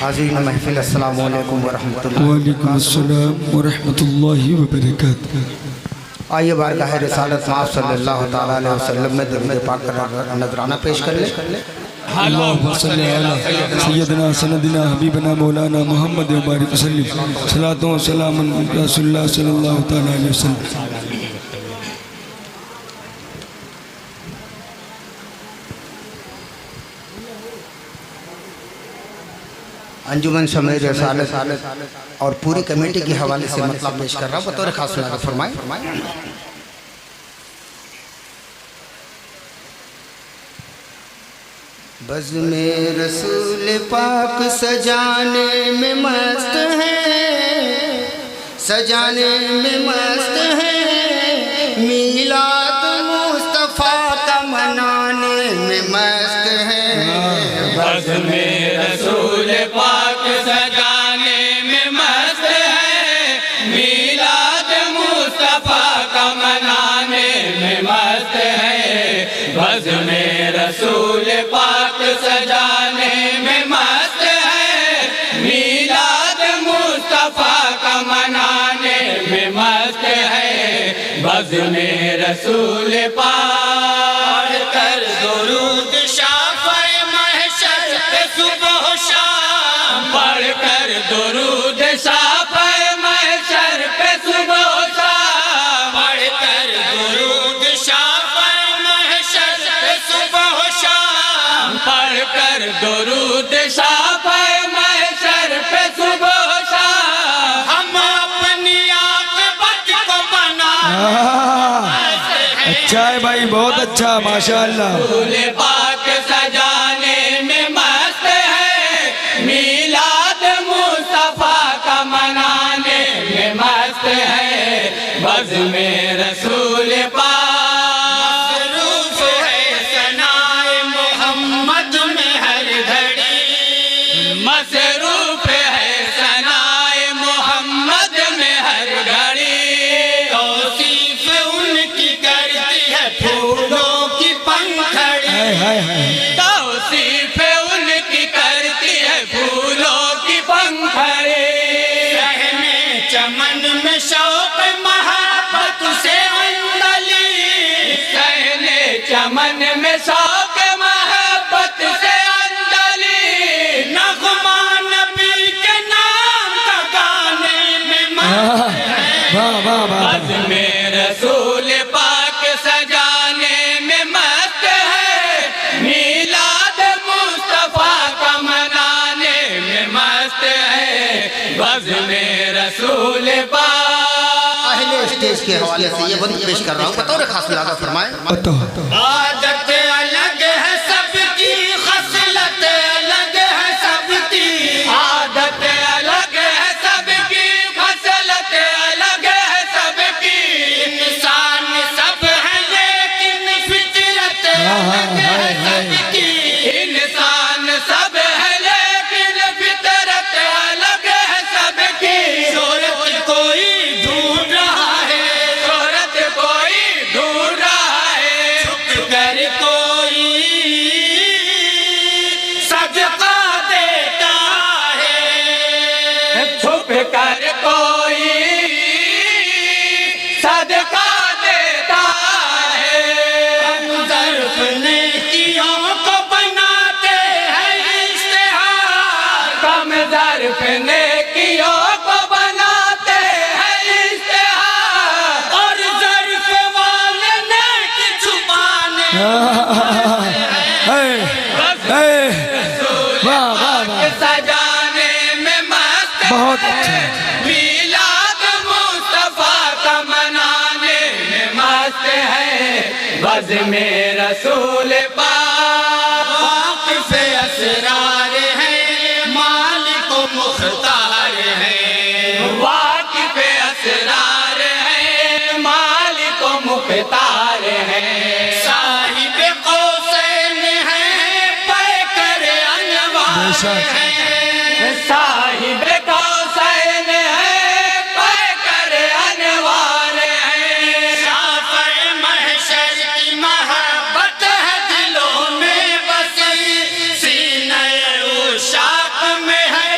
حاضرین محفل السلام علیکم ورحمۃ اللہ۔ وعلیکم السلام ورحمۃ اللہ وبرکاتہ۔ آئیے بارگاہ رسالت مآب صلی اللہ تعالیٰ علیہ وسلم میں درود پاک کا نذرانہ پیش کر لیں۔ اللہم صلی علی سیدنا سندنا حبیبنا مولانا محمد وبارک وسلم، صلاۃ و سلام علی رسول اللہ صلی اللہ تعالیٰ علیہ وسلم۔ انجمن شمع رسالت اور پوری کمیٹی کے حوالے سے مطلب پیش کر رہا ہوں، بطور خاص سنا کر فرمائیں۔ بزم رسول پاک سجانے میں مست ہے، سجانے میں مست ہے، میلاد مصطفیٰ کا منانے میں مست ہے۔ بزم رسول پاک سجانے میں مست ہے، میلاد مصطفیٰ کا منانے میں مست ہے۔ بزم رسول پاک سجانے میں مست ہے، میلاد مصطفیٰ کا منانے میں مست ہے۔ بزم رسول پاک کر درود شافع محشر پہ صبح و شام، پڑھ کر درود شافع محشر پہ صبح و شام، پڑھ کر درود شافع محشر پہ صبح و شام، پڑھ کر درود شافع محشر پہ صبح و شام، ہم اپنی عاقبت کو بنا اچھا ہے بھائی، بہت اچھا، ماشاءاللہ۔ رسول پاک سجانے میں مست ہے، میلاد مصطفیٰ کا منانے میں مست ہے۔ بزم رسول پاک مصروف ہے ثنائے محمد میں ہر گھڑی، مصروف ہے ثنائے محمد میں ہر گھڑی، توصیف ان کی کرتی ہے پھولوں کی پنکھڑی، توصیف ان کی کرتی ہے پھولوں کی پنکھڑی، صحن چمن میں شوق محبت سے اندلی، صحن چمن میں شوق محبت سے اندلی، نغمہ نبی کے نام کا گانے میں مست ہے۔ بزم رسول پاک سجانے میں مست ہے، میلاد مصطفیٰ کا منانے میں مست ہے۔ بزم رسول پاک اہل اسٹیج کے حوالے سے یہ بند پیش کر رہا ہوں، بطور خاص لہذا فرمائیں۔ عادت الگ ہے سب کی، خصلت الگ ہے سب کی، عادت الگ ہے سب کی، خصلت الگ ہے سب کی، انسان سب ہے لیکن فطرت الگ ہے سب کی، انسان سب ہے لیکن فطرت الگ ہے سب کی، شہرت کوئی ڈھونڈ رہا ہے، شہرت کوئی ڈھونڈ رہا ہے، چھپ کر کوئی صدقہ دیتا ہے، چھپ کر کوئی صدقہ دیتا ہے، ہم ظرف نیکیوں کو بناتے ہیں اشتہار، کم ظرف نیکیوں کو بناتے ہیں اشتہار، اور ظرف والے نیکی چھپانے سجانے میں مست بہت ہے، اچھا۔ میلاد مصطفیٰ کا منانے میں مست ہے۔ بزم رسول پاک واقف اسرار ہے، مالک و مختار ہے، واقف اسرار ہے، مالک و مختار ہے، صاحب قوسین ہے، پیکر انوار ہے، صاحب قوسین ہے، پیکر انوار ہے، شافع محشر کی محبت ہے دلوں میں بسی، سینہ عشاق میں ہے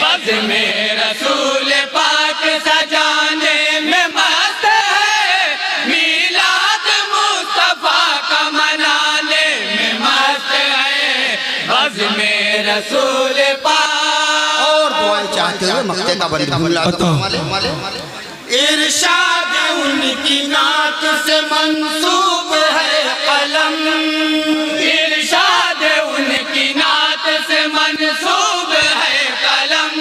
بز میں رسول پاک سجانے میں مست ہے، میلاد مصطفیٰ کا منانے میں مست ہے، بز میں رسول پاک۔ اور دعائیں چاہتے ہوئے مقتے کا بند بھولا تو ارشاد ان کی نعت سے منسوب ہے قلم، ارشاد ان کی نعت سے منسوب ہے قلم،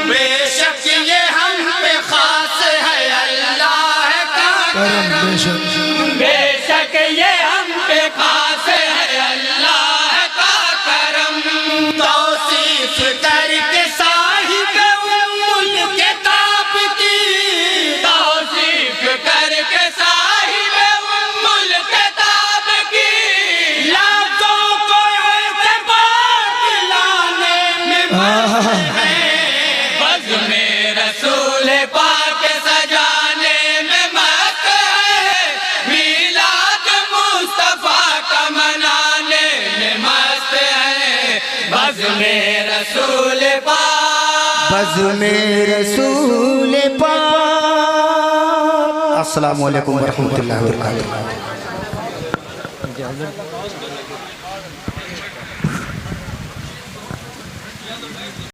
بے شک یہ ہم پہ خاص ہے اللہ کا کرم، بے شک یہ ہم پہ خاص ہے اللہ کا کرم، توصیف کر کے صاحب ملک کتاب کی، توصیف کر کے صاحب ملک کتاب کی، لفظوں کو اعتبار دلانے میں مست ہے، بز میں رسول پاک سجانے میں مست ہے، میلاد مصطفیٰ کا منانے میں مست ہے، بز میں رسول پاک، بز میں رسول پاک۔ السلام علیکم ورحمۃ اللہ وبرکاتہ۔